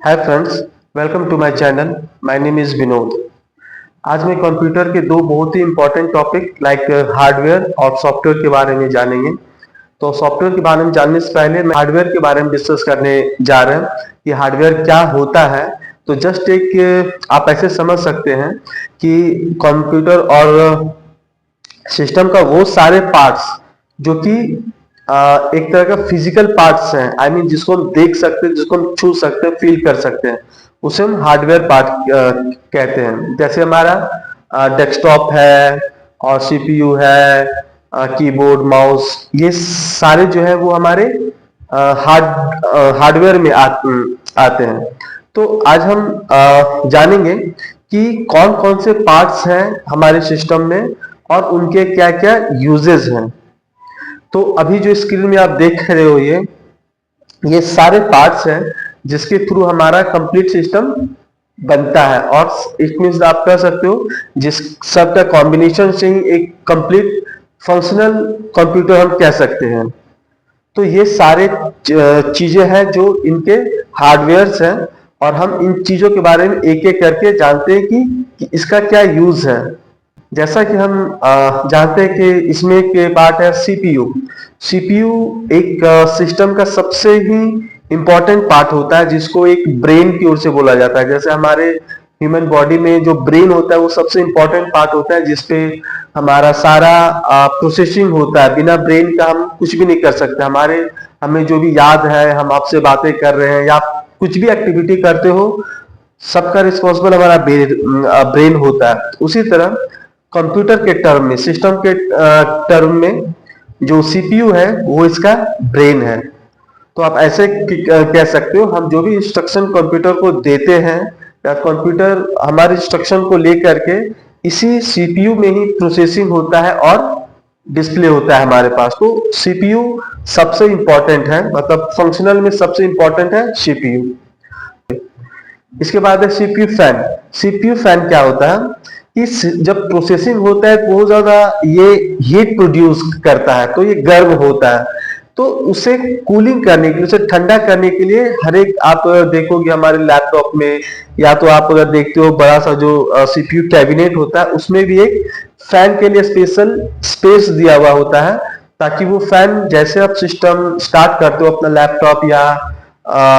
Hi friends, welcome to my channel. My name is Vinod. आज मैं computer के दो बहुत ही इंपॉर्टेंट टॉपिक लाइक हार्डवेयर और सॉफ्टवेयर के बारे में जानेंगे। तो सॉफ्टवेयर के बारे में जानने से पहले मैं हार्डवेयर के बारे में डिस्कस करने जा रहे हैं कि हार्डवेयर क्या होता है। तो जस्ट एक आप ऐसे समझ सकते हैं कि कंप्यूटर और सिस्टम का वो सारे पार्ट्स जो कि एक तरह का फिजिकल पार्ट्स हैं, आई मीन जिसको हम देख सकते हैं, जिसको हम छू सकते हैं, फील कर सकते हैं, उसे हम हार्डवेयर पार्ट कहते हैं। जैसे हमारा डेस्कटॉप है और सीपीयू है, कीबोर्ड, माउस, ये सारे जो है वो हमारे हार्डवेयर में आते हैं। तो आज हम जानेंगे कि कौन कौन से पार्ट्स हैं हमारे सिस्टम में और उनके क्या क्या यूजेस हैं। तो अभी जो स्क्रीन में आप देख रहे हो ये सारे पार्ट्स हैं जिसके थ्रू हमारा कंप्लीट सिस्टम बनता है, और इट मीन्स आप कह सकते हो जिस सब का कॉम्बिनेशन से ही एक कंप्लीट फंक्शनल कंप्यूटर हम कह सकते हैं। तो ये सारे चीजें हैं जो इनके हार्डवेयर्स हैं, और हम इन चीजों के बारे में एक एक करके जानते हैं कि इसका क्या यूज है। जैसा कि हम जानते हैं कि इसमें के पार्ट है सीपीयू। सीपीयू एक सिस्टम का सबसे ही इंपॉर्टेंट पार्ट होता है, जिसको एक ब्रेन की ओर से बोला जाता है। जैसे हमारे ह्यूमन बॉडी में जो ब्रेन होता है वो सबसे इंपॉर्टेंट पार्ट होता है, जिसपे हमारा सारा प्रोसेसिंग होता है। बिना ब्रेन का हम कुछ भी नहीं कर सकते। हमें जो भी याद है, हम आपसे बातें कर रहे हैं या कुछ भी एक्टिविटी करते हो, सबका रिस्पॉन्सिबल हमारा ब्रेन होता है। उसी तरह कंप्यूटर के टर्म में, सिस्टम के टर्म में जो सीपीयू है वो इसका ब्रेन है। तो आप ऐसे कह सकते हो, हम जो भी इंस्ट्रक्शन कंप्यूटर को देते हैं या कंप्यूटर हमारे इंस्ट्रक्शन को लेकर के इसी सीपीयू में ही प्रोसेसिंग होता है और डिस्प्ले होता है हमारे पास। तो सीपीयू सबसे इंपॉर्टेंट है, मतलब फंक्शनल में सबसे इंपॉर्टेंट है सीपीयू। इसके बाद है सीपीयू फैन। सीपीयू फैन क्या होता है कि जब प्रोसेसिंग होता है बहुत ज्यादा ये हीट प्रोड्यूस करता है, तो ये गर्म होता है। तो उसे कूलिंग करने के लिए, उसे ठंडा करने के लिए हर एक आप देखोगे हमारे लैपटॉप में, या तो आप अगर देखते हो बड़ा सा जो सीपीयू कैबिनेट होता है उसमें भी एक फैन के लिए स्पेशल स्पेस दिया हुआ होता है, ताकि वो फैन जैसे आप सिस्टम स्टार्ट करते हो अपना लैपटॉप या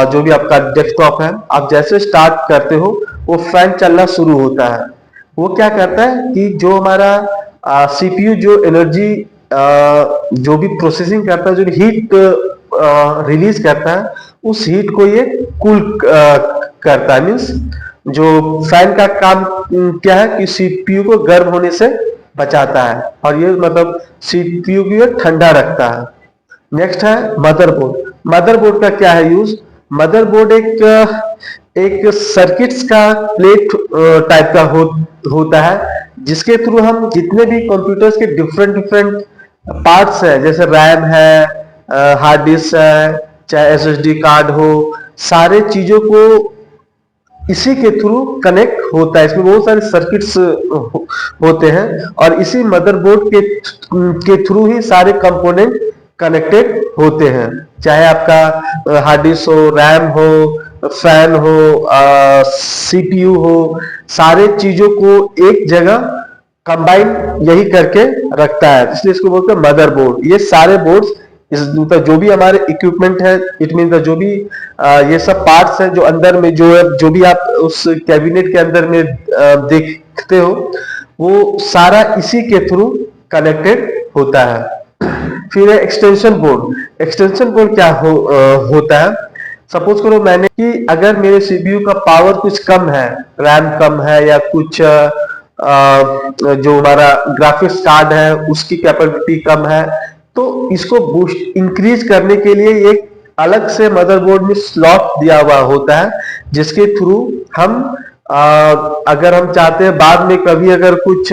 जो भी आपका डेस्कटॉप है, आप जैसे स्टार्ट करते हो वो फैन चलना शुरू होता है। वो क्या करता है कि जो हमारा सीपीयू जो एनर्जी जो भी प्रोसेसिंग करता है, जो हीट रिलीज करता है, उस हीट को ये कूल करता है। मीन्स जो फैन का काम क्या है कि सीपीयू को गर्म होने से बचाता है, और ये मतलब सीपीयू को ये ठंडा रखता है। नेक्स्ट है मदरबोर्ड। मदरबोर्ड का क्या है यूज? मदरबोर्ड एक सर्किट्स का प्लेट टाइप का होता है, जिसके थ्रू हम जितने भी कंप्यूटर्स के डिफरेंट डिफरेंट पार्ट्स है, जैसे रैम है, हार्ड डिस्क है, चाहे एसएसडी कार्ड हो, सारे चीजों को इसी के थ्रू कनेक्ट होता है। इसमें बहुत सारे सर्किट्स होते हैं, और इसी मदरबोर्ड के थ्रू ही सारे कंपोनेंट कनेक्टेड होते हैं। चाहे आपका हार्ड डिस्क हो, रैम हो, फैन हो, सीपीयू हो, सारे चीजों को एक जगह कंबाइन यही करके रखता है, इसलिए इसको बोलते हैं मदरबोर्ड। ये सारे बोर्ड्स, मतलब जो भी हमारे इक्विपमेंट है, इट मीन जो भी ये सब पार्ट्स हैं जो अंदर में जो भी आप उस कैबिनेट के अंदर में देखते हो, वो सारा इसी के थ्रू कनेक्टेड होता है। फिर है एक्सटेंशन बोर्ड। एक्सटेंशन बोर्ड क्या होता है? सपोज करो मैंने कि अगर मेरे सीपीयू का पावर कुछ कम है, रैम कम है, या कुछ जो हमारा ग्राफिक्स कार्ड है उसकी कैपेबिलिटी कम है, तो इसको बूस्ट इंक्रीज करने के लिए एक अलग से मदरबोर्ड में स्लॉट दिया हुआ होता है, जिसके थ्रू हम अगर हम चाहते हैं बाद में कभी अगर कुछ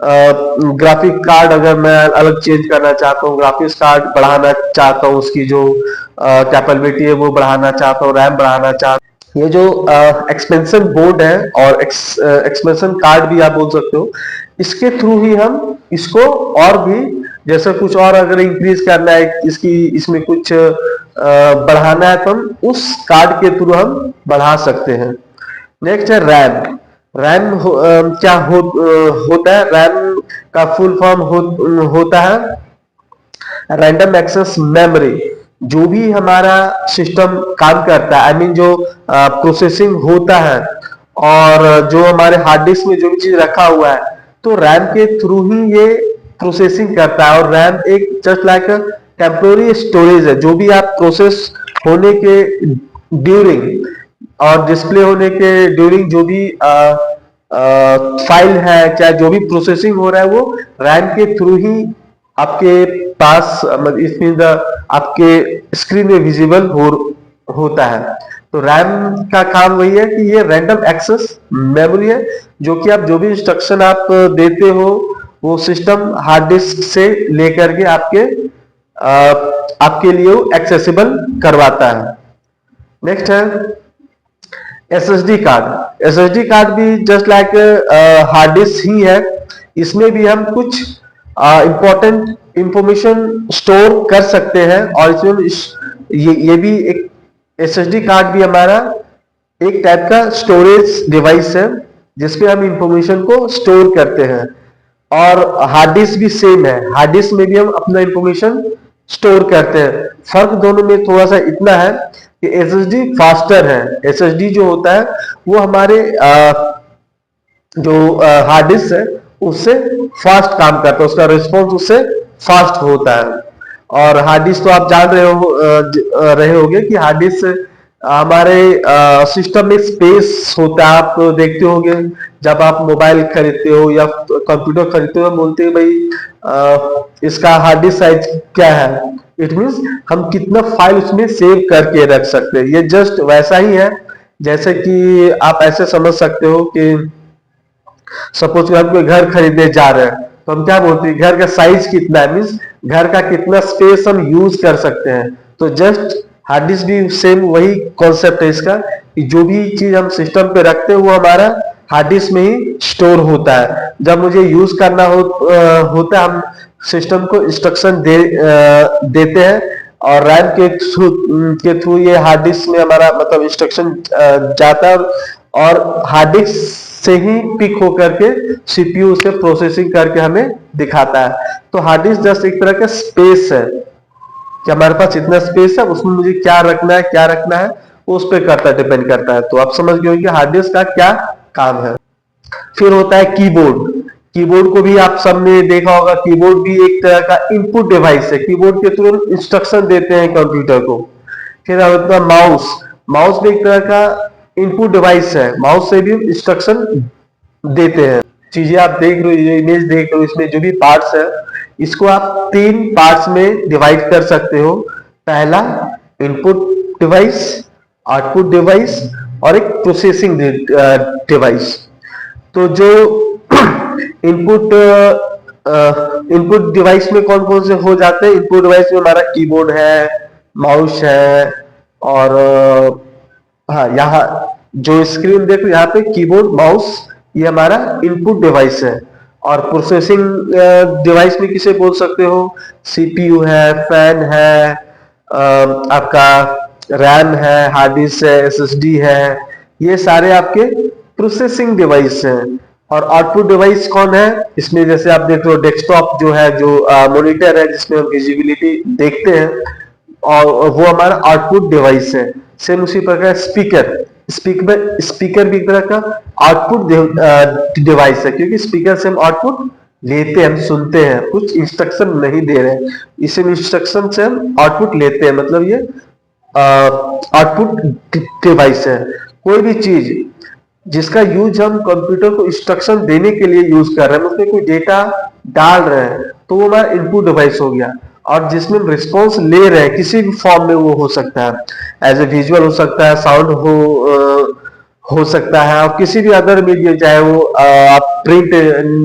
ग्राफिक कार्ड अगर मैं अलग चेंज करना चाहता हूँ, ग्राफिक्स कार्ड बढ़ाना चाहता हूँ, उसकी जो कैपेबिलिटी है वो बढ़ाना चाहता हूँ, रैम बढ़ाना चाहता हूँ, ये जो एक्सपेंशन बोर्ड है और एक्सपेंशन कार्ड भी आप बोल सकते हो, इसके थ्रू ही हम इसको और भी जैसे कुछ और अगर इंक्रीज करना है, इसकी इसमें कुछ बढ़ाना है, तो हम उस कार्ड के थ्रू हम बढ़ा सकते हैं। नेक्स्ट है रैम। रैम क्या होता है? रैम का फुल फॉर्म होता है रैंडम एक्सेस मेमोरी। जो भी हमारा सिस्टम काम करता है, आई मीन जो प्रोसेसिंग होता है और जो हमारे हार्ड डिस्क में जो भी चीज रखा हुआ है, तो रैम के थ्रू ही ये प्रोसेसिंग करता है। और रैम एक जस्ट लाइक टेम्पोररी स्टोरेज है। जो भी आप प्रोसेस होने के ड्यूरिंग और डिस्प्ले होने के ड्यूरिंग जो भी फाइल है, चाहे जो भी प्रोसेसिंग हो रहा है, वो रैम के थ्रू ही आपके पास, मतलब इसमें आपके स्क्रीन में विजिबल होता है। तो रैम का काम वही है कि ये रैंडम एक्सेस मेमोरी है, जो कि आप जो भी इंस्ट्रक्शन आप देते हो, वो सिस्टम हार्ड डिस्क से लेकर के आपके लिए एक्सेसिबल करवाता है। नेक्स्ट है एसएसडी कार्ड। एसएसडी कार्ड भी जस्ट लाइक हार्ड डिस्क ही है। इसमें भी हम कुछ इंपॉर्टेंट इंफॉर्मेशन स्टोर कर सकते हैं, और इसमें ये भी एक एसएसडी कार्ड भी हमारा एक टाइप का स्टोरेज डिवाइस है, जिसपे हम इंफॉर्मेशन को स्टोर करते हैं। और हार्ड डिस्क भी सेम है। हार्ड डिस्क में भी हम अपना इंफॉर्मेशन स्टोर करते हैं। फर्क दोनों में थोड़ा सा इतना है कि एसएसडी फास्टर है। एसएसडी जो होता है वो हमारे जो हार्ड डिस्क है उससे फास्ट काम करता है, उसका रिस्पॉन्स उससे फास्ट होता है। और हार्ड डिस्क तो आप जान रहे होंगे कि हार्ड डिस्क हमारे सिस्टम में स्पेस होता है। आप देखते होंगे जब आप मोबाइल खरीदते हो या कंप्यूटर खरीदते हो, बोलते हैं भाई इसका हार्ड डिस्क साइज क्या है। इट मीन्स हम कितना फाइल उसमें सेव करके रख सकते हैं। ये जस्ट वैसा ही है जैसे कि आप ऐसे समझ सकते हो कि सपोज हम कोई घर खरीदने जा रहे हैं, तो हम क्या बोलते हैं, घर का साइज कितना है, मीन्स घर का कितना स्पेस हम यूज कर सकते हैं। तो जस्ट हार्ड डिस्क भी सेम वही कॉन्सेप्ट है इसका, कि जो भी चीज हम सिस्टम पे रखते हैं वो हमारा हार्ड डिस्क में ही स्टोर होता है। जब मुझे यूज करना होता है, हम सिस्टम को इंस्ट्रक्शन देते हैं, और रैम के थ्रू ये हार्ड डिस्क में हमारा मतलब इंस्ट्रक्शन जाता है, और हार्ड डिस्क से ही पिक होकर के सीपीयू से प्रोसेसिंग करके हमें दिखाता है। तो हार्ड डिस्क जस्ट एक तरह का स्पेस है कि हमारे पास इतना स्पेस है, उसमें मुझे क्या रखना है वो उस पर डिपेंड करता है। तो आप समझ गए कि हार्ड डिस्क का क्या काम है। फिर होता है कीबोर्ड। कीबोर्ड को भी आप सबने देखा होगा। कीबोर्ड भी एक तरह का इनपुट डिवाइस है। कीबोर्ड के थ्रू इंस्ट्रक्शन देते हैं कंप्यूटर को। फिर होता है माउस। माउस भी एक तरह का इनपुट डिवाइस है। माउस से भी इंस्ट्रक्शन देते हैं। चीजें आप देख रहे हो, ये इमेज देख रहे हो, इसमें जो भी पार्ट्स है, इसको आप 3 पार्ट्स में डिवाइड कर सकते हो। पहला इनपुट डिवाइस, आउटपुट डिवाइस और एक प्रोसेसिंग डिवाइस। तो जो इनपुट डिवाइस में कौन कौन से हो जाते हैं? इनपुट डिवाइस में हमारा कीबोर्ड है, माउस है, और हाँ, यहाँ जो स्क्रीन देखो यहाँ पे कीबोर्ड, माउस, ये हमारा इनपुट डिवाइस है। और प्रोसेसिंग डिवाइस में किसे बोल सकते हो? सीपीयू है, फैन है, आपका रैम है, हार्ड डिस्क है, एसएसडी है, ये सारे आपके प्रोसेसिंग डिवाइस हैं। और आउटपुट डिवाइस कौन है? इसमें जैसे आप देख रहे हो डेस्कटॉप जो है, जो मॉनिटर है जिसमें हम विजिबिलिटी देखते हैं, और वो हमारा आउटपुट डिवाइस है। सेम उसी प्रकार स्पीकर भी एक तरह का आउटपुट डिवाइस है, क्योंकि स्पीकर से हम आउटपुट लेते हैं, हम सुनते हैं, कुछ इंस्ट्रक्शन नहीं दे रहे हैं। इसी इंस्ट्रक्शन से हम आउटपुट लेते हैं, मतलब ये आउटपुट डिवाइस है। कोई भी चीज जिसका यूज हम कंप्यूटर को इंस्ट्रक्शन देने के लिए यूज कर रहे हैं, उसमें कोई डेटा डाल रहे हैं, तो वो हमारा इनपुट डिवाइस हो गया। और जिसमें हम रिस्पॉन्स ले रहे हैं किसी भी फॉर्म में, वो हो सकता है एज ए विजुअल, हो सकता है साउंड हो सकता है, और किसी भी अदर मीडियम, चाहे वो आप प्रिंट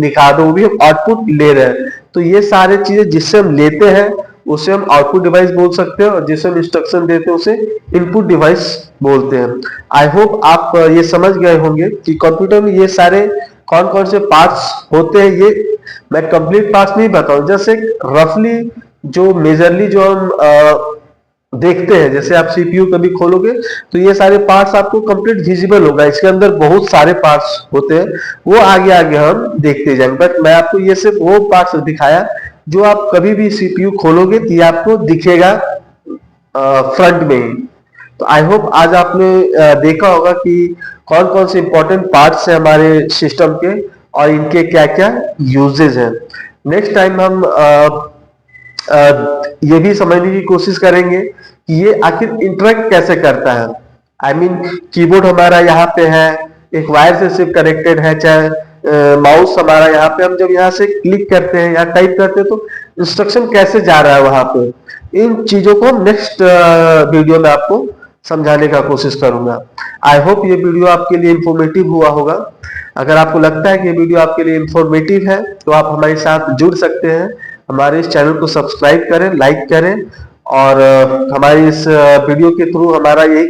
निकाल दो, वो भी हम आउटपुट ले रहे हैं। तो ये सारे चीजें जिससे हम लेते हैं उसे हम आउटपुट डिवाइस बोल सकते हैं, और जिसे हम इंस्ट्रक्शन देते हैं उसे इनपुट डिवाइस बोलते हैं। आई होप आप ये समझ गए होंगे कि कंप्यूटर में ये सारे कौन कौन से पार्ट्स होते हैं, ये मैं कंप्लीट पार्ट्स नहीं बताऊं, जैसे रफली जो मेजरली जो हम देखते हैं, जैसे आप सीपीयू कभी खोलोगे तो ये सारे पार्ट्स आपको कंप्लीट विजिबल होगा, इसके अंदर बहुत सारे पार्ट्स होते हैं, वो आगे आगे हम देखते जाएंगे। बट मैं आपको ये सिर्फ वो पार्ट्स दिखाया जो आप कभी भी सीपीयू खोलोगे तो ये आपको दिखेगा फ्रंट में ही। तो आई होप आज आपने देखा होगा कि कौन कौन से इंपॉर्टेंट पार्ट्स हैं हमारे सिस्टम के और इनके क्या क्या यूजेज हैं। नेक्स्ट टाइम हम ये भी समझने की कोशिश करेंगे कि ये आखिर इंटरेक्ट कैसे करता है। आई मीन कीबोर्ड हमारा यहाँ पे है, एक वायर से सिर्फ कनेक्टेड है, चाहे माउस हमारा यहाँ पे, हम जब यहाँ से क्लिक करते हैं या टाइप करते हैं तो इंस्ट्रक्शन कैसे जा रहा है वहां पे, इन चीजों को हम नेक्स्ट वीडियो में आपको समझाने का कोशिश करूंगा। आई होप ये वीडियो आपके लिए इंफॉर्मेटिव हुआ होगा। अगर आपको लगता है कि ये वीडियो आपके लिए इंफॉर्मेटिव है तो आप हमारे साथ जुड़ सकते हैं, हमारे इस चैनल को सब्सक्राइब करें, लाइक करें, और हमारी इस वीडियो के थ्रू हमारा यही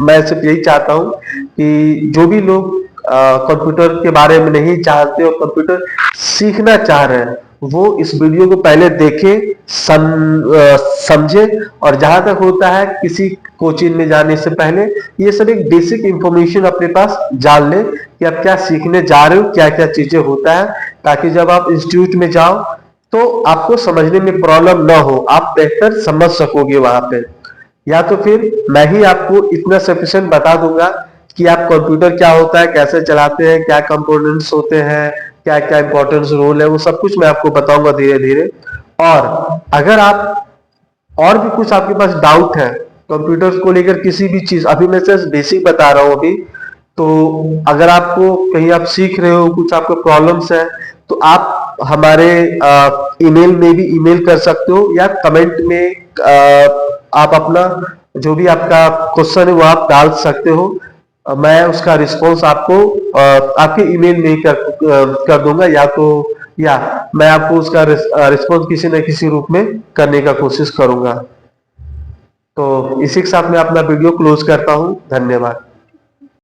मैं सिर्फ यही चाहता हूं कि जो भी लोग कंप्यूटर के बारे में नहीं जानते और कंप्यूटर सीखना चाह रहे हैं वो इस वीडियो को पहले देखे, समझे, और जहां तक होता है किसी कोचिंग में जाने से पहले ये सब एक बेसिक इंफॉर्मेशन अपने पास जान ले कि आप क्या सीखने जा रहे हो, क्या क्या चीजें होता है, ताकि जब आप इंस्टीट्यूट में जाओ तो आपको समझने में प्रॉब्लम ना हो, आप बेहतर समझ सकोगे वहां पे। या तो फिर मैं ही आपको इतना सफिशिएंट बता दूंगा कि आप कंप्यूटर क्या होता है, कैसे चलाते हैं, क्या कंपोनेंट्स होते हैं, क्या क्या इंपॉर्टेंस रोल है, वो सब कुछ मैं आपको बताऊंगा धीरे धीरे। और अगर आप और भी कुछ आपके पास डाउट है कंप्यूटर्स को लेकर, किसी भी चीज, अभी मैं सिर्फ बेसिक बता रहा हूँ अभी, तो अगर आपको कहीं आप सीख रहे हो, कुछ आपको प्रॉब्लम्स है, तो आप हमारे ईमेल में भी ईमेल कर सकते हो, या कमेंट में आप अपना जो भी आपका क्वेश्चन है वो आप डाल सकते हो। मैं उसका रिस्पॉन्स आपको आपके ईमेल में ही कर दूंगा, या मैं आपको उसका रिस्पॉन्स किसी न किसी रूप में करने का कोशिश करूंगा। तो इसी के साथ मैं अपना वीडियो क्लोज करता हूं। धन्यवाद।